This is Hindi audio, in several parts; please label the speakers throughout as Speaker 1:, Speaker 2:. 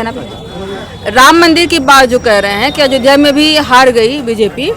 Speaker 1: राम मंदिर की बात जो कह रहे हैं कि अयोध्या में भी हार गई बीजेपी।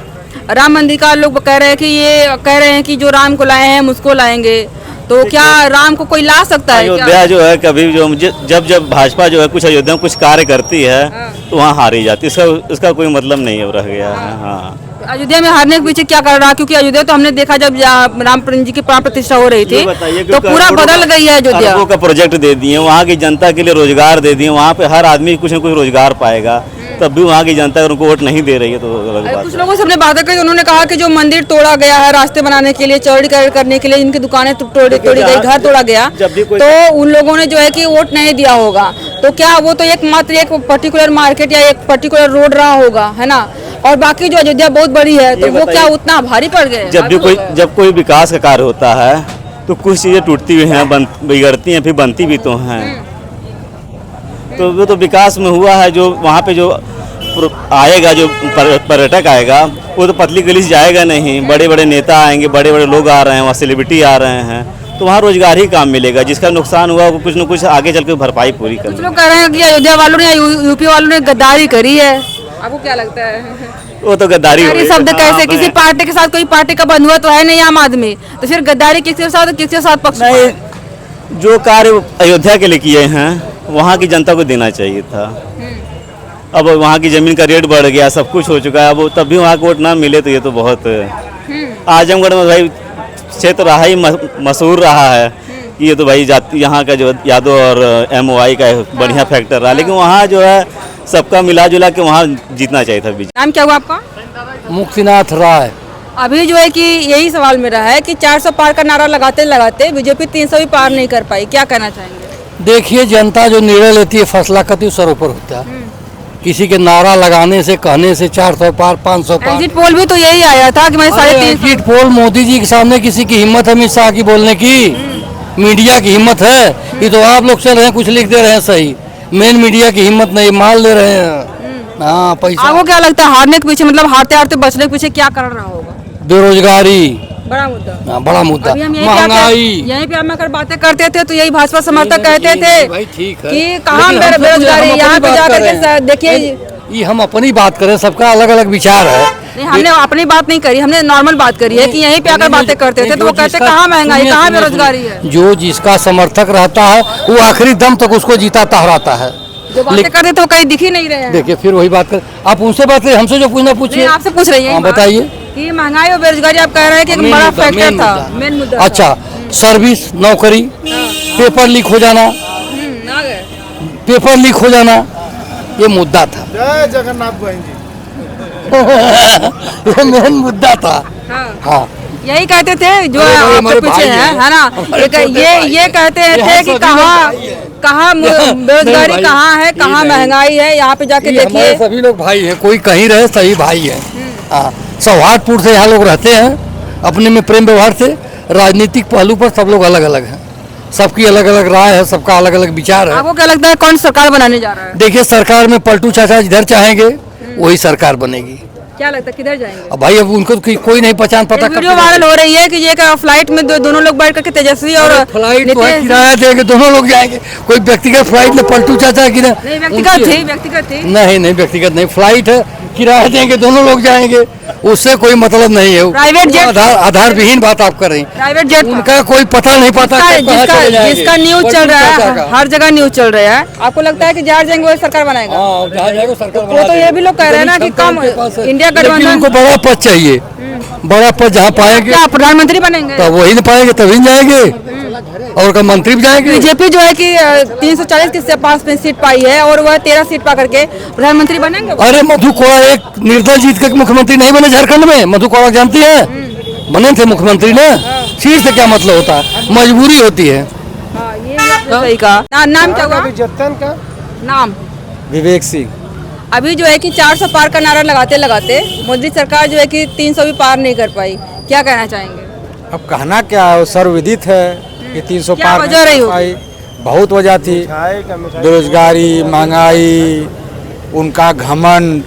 Speaker 1: राम मंदिर का लोग कह रहे हैं कि ये कह रहे हैं कि जो राम को लाए हैं हम उसको लाएंगे, तो क्या राम को कोई ला सकता है?
Speaker 2: अयोध्या जो है कभी जो जब भाजपा जो है कुछ अयोध्या में कुछ कार्य करती है तो वहाँ हारी जाती है, इसका कोई मतलब नहीं है, रह गया है। हाँ,
Speaker 1: अयोध्या में हारने के पीछे क्या कर रहा है? क्योंकि अयोध्या तो हमने देखा जब राम जी की प्राण प्रतिष्ठा हो रही थी तो पूरा बदल गई है अयोध्या।
Speaker 2: अरबों का प्रोजेक्ट दे दिए, वहाँ की जनता के लिए रोजगार दे दिए, वहाँ पे हर आदमी कुछ न कुछ रोजगार पाएगा, तब भी वहाँ की जनता उनको वोट नहीं दे रही है, तो अलग बात है।
Speaker 1: कुछ लोगों से हमने बातें की, उन्होंने कहा कि जो मंदिर तोड़ा गया है रास्ते बनाने के लिए, चौड़ीकरण करने के लिए, इनकी दुकानें तोड़ी गई, घर तोड़ा गया, तो उन लोगों ने जो है कि वोट नहीं दिया होगा। तो क्या वो तो एकमात्र एक पर्टिकुलर मार्केट या एक पर्टिकुलर रोड रहा होगा, है ना? और बाकी जो अयोध्या बहुत बड़ी है, तो वो क्या उतना भारी पड़ गए?
Speaker 2: जब कोई विकास का कार्य होता है तो कुछ चीजें टूटती हुई हैं, बिगड़ती हैं, फिर बनती भी तो हैं। तो वो तो विकास में हुआ है, जो वहाँ पे जो आएगा, जो पर्यटक आएगा वो तो पतली गली से जाएगा नहीं, बड़े बड़े नेता आएंगे, बड़े बड़े लोग आ रहे हैं, वहाँ सेलिब्रिटी आ रहे हैं, तो वहाँ रोजगार ही काम मिलेगा। जिसका नुकसान हुआ वो कुछ न कुछ आगे चल के भरपाई पूरी कर।
Speaker 1: कुछ लोग कह रहे हैं कि अयोध्या वालों ने यूपी वालों ने गद्दारी करी है, आपको क्या लगता है?
Speaker 2: वो तो गद्दारी
Speaker 1: शब्द कैसे? किसी पार्टी के साथ कोई पार्टी का बंधुआ तो है नहीं आम आदमी, तो फिर गद्दारी किसके साथ पक्ष
Speaker 2: नहीं। जो कार्य अयोध्या के लिए किए हैं वहाँ की जनता को देना चाहिए था। अब वहाँ की जमीन का रेट बढ़ गया, सब कुछ हो चुका है, अब तब भी वहाँ को वोट ना मिले तो ये तो बहुत। आजमगढ़ में भाई क्षेत्र रहा ही मशहूर रहा है कि ये तो भाई यहाँ का जो यादव और MOI का बढ़िया फैक्टर रहा, लेकिन वहाँ जो है सबका मिला जुला के वहाँ जीतना चाहिए था बीजेपी।
Speaker 1: नाम क्या हुआ आपका?
Speaker 3: मुक्तिनाथ राय।
Speaker 1: अभी जो है कि यही सवाल मेरा है कि 400 पार का नारा लगाते लगाते बीजेपी 300 भी पार नहीं कर पाई, क्या कहना चाहेंगे?
Speaker 3: देखिए, जनता जो निर्णय लेती है फैसला करती है सर ऊपर होता है। किसी के नारा लगाने से कहने से 400 पार 500 पार।
Speaker 1: एग्जिट पोल भी तो यही आया था कि मैं 350।
Speaker 3: एग्जिट पोल मोदी जी के सामने किसी की हिम्मत है अमित शाह की बोलने की? मीडिया की हिम्मत है? ये तो आप लोग चल रहे हैं कुछ लिख दे रहे हैं, सही मेन मीडिया की हिम्मत नहीं, माल दे रहे हैं। हाँ, पैसा।
Speaker 1: आपको क्या लगता है हारने के पीछे, मतलब हारते हारते बचने के पीछे क्या कर रहा होगा?
Speaker 3: बेरोजगारी
Speaker 1: बड़ा मुद्दा।
Speaker 3: बड़ा मुद्दा,
Speaker 1: अभी हम
Speaker 3: महंगाई।
Speaker 1: यहीं पे हम अगर बातें करते थे तो यही भाजपा समर्थक कहते थे कि कहाँ बेरोजगारी, यहाँ पे जाकर के देखिए।
Speaker 3: ये हम अपनी बात करें, सबका अलग अलग विचार है।
Speaker 1: नहीं, हमने अपनी बात नहीं करी, हमने नॉर्मल बात करी है कि यहीं पे अगर बातें करते थे तो वो कहते कहाँ महंगाई, कहाँ बेरोजगारी है।
Speaker 3: जो जिसका समर्थक रहता है वो आखिरी दम तक उसको जीताता हराता है।
Speaker 1: जो बातें करते तो कहीं दिख ही नहीं रहे हैं।
Speaker 3: देखिए, फिर वही बात कर, आप उनसे बात करें, हमसे जो पूछना पूछिए।
Speaker 1: आपसे पूछ रही है,
Speaker 3: बताइए
Speaker 1: कि महंगाई और बेरोजगारी आप कह रहे हैं कि एक बड़ा फैक्टर था, मेन मुद्दा।
Speaker 3: अच्छा, सर्विस, नौकरी, पेपर लीक हो जाना, पेपर लीक हो जाना, ये मुद्दा था।
Speaker 4: जय जगन्नाथ भाई जी।
Speaker 3: ये मेन मुद्दा था। हाँ,
Speaker 1: यही कहते थे जो आपके पीछे है ना, ये कहते थे कि कहाँ बेरोजगारी कहाँ है, कहाँ महंगाई है, यहाँ पे जाके देखिए।
Speaker 3: सभी लोग भाई हैं, कोई कहीं रहे सही भाई है। सौहार्दपुर से यहाँ लोग रहते हैं, अपने में प्रेम व्यवहार से। राजनीतिक पहलू पर सब लोग अलग अलग हैं, सबकी अलग अलग राय है, सबका अलग अलग विचार है।
Speaker 1: आपको क्या लगता है कौन सरकार बनाने जा रहा है?
Speaker 3: देखिए, सरकार में पलटू चाचा जिधर चाहेंगे वही सरकार बनेगी।
Speaker 1: क्या लगता है किधर जाएंगे?
Speaker 3: अब भाई, अब उनको कोई नहीं पहचान पता।
Speaker 1: वीडियो वायरल हो रही है कि ये फ्लाइट में दोनों लोग बैठ करके तेजस्वी और
Speaker 3: फ्लाइट किराया देंगे, दोनों लोग जाएंगे। कोई व्यक्तिगत फ्लाइट में पलटू चाचा की
Speaker 1: व्यक्तिगत थी
Speaker 3: नहीं, व्यक्तिगत नहीं, फ्लाइट है, किराया देंगे, दोनों लोग जाएंगे, उससे कोई मतलब नहीं है।
Speaker 1: प्राइवेट जेट,
Speaker 3: आधार विहीन बात आप कर रही हैं।
Speaker 1: प्राइवेट जेट
Speaker 3: उनका कोई पता नहीं पता,
Speaker 1: जिसका न्यूज चल रहा है, हर जगह न्यूज चल रहा है। आपको लगता है कि जहाँ जाएंगे वो सरकार बनाएगा? वो तो ये भी लोग कह रहे हैं ना कि कम इंडिया गठबंधन को
Speaker 3: बड़ा पद चाहिए, बड़ा पद जहाँ पाएंगे।
Speaker 1: क्या प्रधानमंत्री बनेंगे?
Speaker 3: तो वही नहीं पाएंगे तभी जाएंगे, और का मंत्री भी जाएंगे।
Speaker 1: बीजेपी जो है कि 340 के पास में सीट पाई है और वह 13 सीट पा करके प्रधानमंत्री बनेंगे।
Speaker 3: अरे मधु कोड़ा एक निर्दल जीत के मुख्यमंत्री नहीं बने झारखंड में। मधु कोड़ा जानती है, बने थे मुख्यमंत्री ना। सीट से क्या मतलब होता है, मजबूरी होती है।
Speaker 1: ये सही कहा। नाम क्या हुआ?
Speaker 4: जतन का
Speaker 1: नाम
Speaker 3: विवेक सिंह।
Speaker 1: अभी जो है कि 400 पार का नारा लगाते लगाते मोदी सरकार जो है कि 300 भी पार नहीं कर पाई, क्या कहना चाहेंगे?
Speaker 5: अब कहना क्या है, सर्वविदित है कि 300 पार
Speaker 1: वजह रही
Speaker 5: पाई। बहुत वजह थी, बेरोजगारी, महंगाई, उनका घमंड,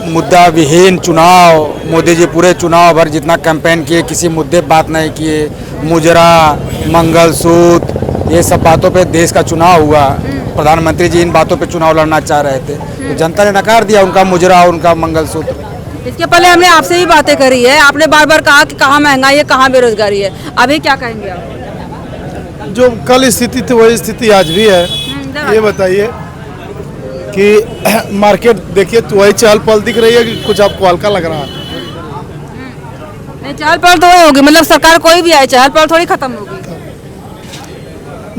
Speaker 5: मुद्दा विहीन चुनाव। मोदी जी पूरे चुनाव भर जितना कैंपेन किए किसी मुद्दे बात नहीं किए। मुजरा, मंगलसूत्र, ये सब बातों पे देश का चुनाव हुआ। प्रधानमंत्री जी इन बातों पे चुनाव लड़ना चाह रहे थे, तो जनता ने नकार दिया उनका मुजरा, उनका मंगलसूत्र।
Speaker 1: इसके पहले हमने आपसे भी बातें करी है, आपने बार बार कहा कि कहाँ महंगाई है, कहाँ बेरोजगारी है, अभी क्या कहेंगे आप?
Speaker 4: जो कल स्थिति थी वही स्थिति आज भी है। ये बताइए कि मार्केट देखिए तो वही चहल पहल दिख रही है कि कुछ आपको हल्का लग रहा है?
Speaker 1: नहीं, चहल पहल तो वही होगी, मतलब सरकार कोई भी आए चहल पहल थोड़ी खत्म होगी।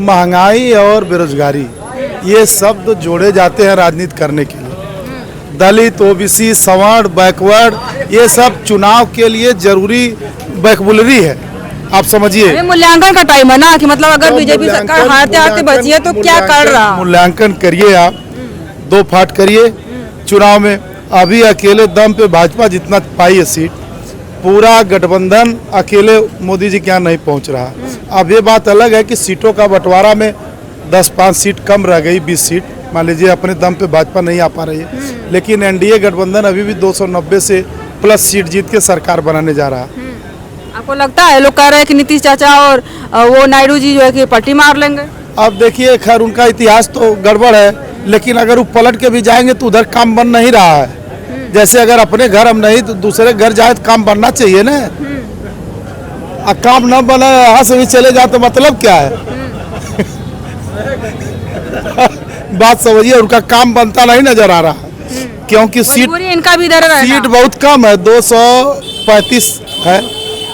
Speaker 4: महंगाई और बेरोजगारी ये शब्द जोड़े जाते हैं राजनीति करने के लिए। दलित, ओबीसी, सवर्ण, बैकवर्ड, ये सब चुनाव के लिए जरूरी बैकबुलरी है, आप समझिए।
Speaker 1: अभी मूल्यांकन का टाइम है ना, कि मतलब अगर बीजेपी सरकार हारते हारते बची है तो क्या कर रहा?
Speaker 4: मूल्यांकन करिए, आप दो फाट करिए चुनाव में। अभी अकेले दम पे भाजपा जितना पाई है सीट, पूरा गठबंधन अकेले मोदी जी के यहाँ नहीं पहुँच रहा। अब ये बात अलग है कि सीटों का बंटवारा में 10-5 सीट कम रह गई, 20 सीट मान लीजिए, अपने दम पे भाजपा नहीं आ पा रही है, लेकिन एनडीए गठबंधन अभी भी 290 से प्लस सीट जीत के सरकार बनाने जा रहा है।
Speaker 1: आपको लगता है, लोग कह रहे हैं कि नीतीश चाचा और वो नायडू जी जो है कि पलटी मार लेंगे?
Speaker 4: अब देखिए, खैर उनका इतिहास तो गड़बड़ है, लेकिन अगर वो पलट के भी जाएंगे तो उधर काम बन नहीं रहा है। जैसे अगर अपने घर हम नहीं तो दूसरे घर जाए तो काम बनना चाहिए ना। अब काम न बना, यहाँ से भी चले जाए तो मतलब क्या है? बात समझिए, उनका काम बनता नहीं नजर आ रहा, क्योंकि सीट
Speaker 1: इनका भी इधर है,
Speaker 4: सीट बहुत कम है, 235 है,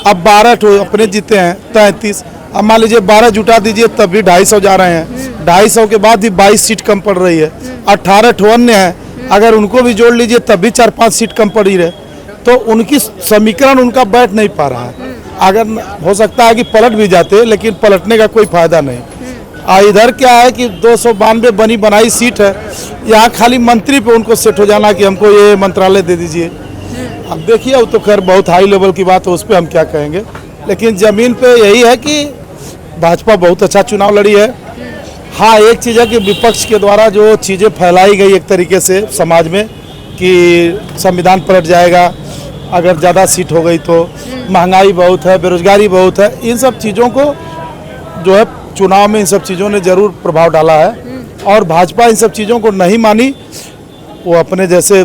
Speaker 4: अब 12 अपने जीते हैं 33। अब मान लीजिए 12 जुटा दीजिए तब भी 250 जा रहे हैं, 250 के बाद भी 22 सीट कम पड़ रही है, 18 अन्य है, अगर उनको भी जोड़ लीजिए तब भी 4-5 सीट कम पड़ी रहे, तो उनकी समीकरण उनका बैठ नहीं पा रहा है। अगर हो सकता है कि पलट भी जाते, लेकिन पलटने का कोई फायदा नहीं। इधर क्या है कि 292 बनी बनाई सीट है, यहाँ खाली मंत्री पे उनको सेट हो जाना कि हमको ये मंत्रालय दे दीजिए। अब देखिए, वो तो खैर बहुत हाई लेवल की बात है, उस पर हम क्या कहेंगे, लेकिन जमीन पे यही है कि भाजपा बहुत अच्छा चुनाव लड़ी है। हाँ, एक चीज़ है कि विपक्ष के द्वारा जो चीज़ें फैलाई गई एक तरीके से समाज में कि संविधान पलट जाएगा अगर ज़्यादा सीट हो गई तो, महंगाई बहुत है, बेरोजगारी बहुत है, इन सब चीज़ों को जो है चुनाव में इन सब चीज़ों ने जरूर प्रभाव डाला है, और भाजपा इन सब चीज़ों को नहीं मानी, वो अपने जैसे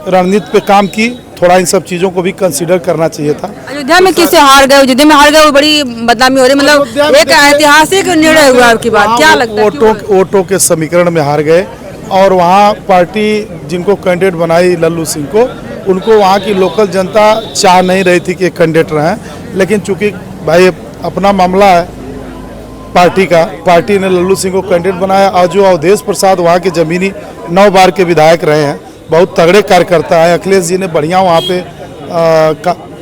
Speaker 4: रणनीति पे काम की। थोड़ा इन सब चीज़ों को भी कंसीडर करना चाहिए था।
Speaker 1: अयोध्या में किससे हार गए? अयोध्या में हार गए, वो बड़ी बदनामी हो रही, मतलब एक ऐतिहासिक निर्णय हुआ आपकी बात, क्या लगता है?
Speaker 4: वोटों के समीकरण में हार गए, और वहाँ पार्टी जिनको कैंडिडेट बनाई लल्लू सिंह को, उनको वहाँ की लोकल जनता चाह नहीं रही थी कि कैंडिडेट रहें, लेकिन चूंकि भाई अपना मामला है पार्टी का, पार्टी ने लल्लू सिंह को कैंडिडेट बनाया। और जो अवधेश प्रसाद वहाँ के जमीनी 9 बार के विधायक रहे हैं, बहुत तगड़े कार्यकर्ता है, अखिलेश जी ने बढ़िया वहाँ पे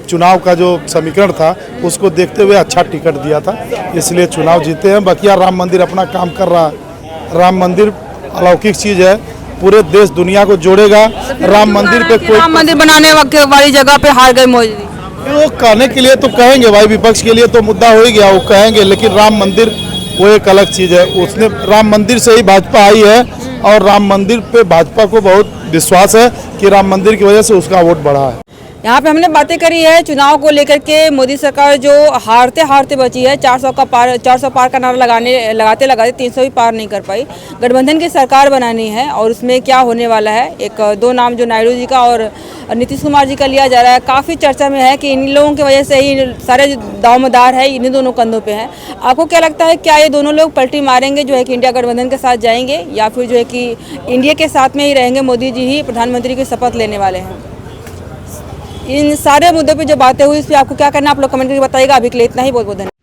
Speaker 4: चुनाव का जो समीकरण था उसको देखते हुए अच्छा टिकट दिया था, इसलिए चुनाव जीते हैं। बकिया राम मंदिर अपना काम कर रहा है। राम मंदिर अलौकिक चीज़ है, पूरे देश दुनिया को जोड़ेगा। राम मंदिर पे कोई,
Speaker 1: राम मंदिर बनाने वाली जगह पे हार गए मोदी जी।
Speaker 4: वो कहने के लिए तो कहेंगे भाई, विपक्ष के लिए तो मुद्दा हो ही गया, वो कहेंगे, लेकिन राम मंदिर वो एक अलग चीज़ है। उसने राम मंदिर से ही भाजपा आई है, और राम मंदिर पे भाजपा को बहुत विश्वास है कि राम मंदिर की वजह से उसका वोट बढ़ा है।
Speaker 1: यहाँ पे हमने बातें करी है चुनाव को लेकर के। मोदी सरकार जो हारते हारते बची है, 400 पार का नारा लगाते 300 भी पार नहीं कर पाई। गठबंधन की सरकार बनानी है, और उसमें क्या होने वाला है, एक दो नाम जो नायडू जी का और नीतीश कुमार जी का लिया जा रहा है, काफ़ी चर्चा में है कि इन लोगों की वजह से ही सारे दावेदार है इन्हीं दोनों कंधों पे है। आपको क्या लगता है, क्या ये दोनों लोग पलटी मारेंगे, जो है कि इंडिया गठबंधन के साथ जाएंगे, या फिर जो है कि इंडिया के साथ में ही रहेंगे, मोदी जी ही प्रधानमंत्री की शपथ लेने वाले हैं? इन सारे मुद्दों पे जो बातें हुई, इस पर आपको क्या करना, आप लोग कमेंट करके बताइएगा। अभी के लिए इतना ही, बहुत बहुत धन्यवाद।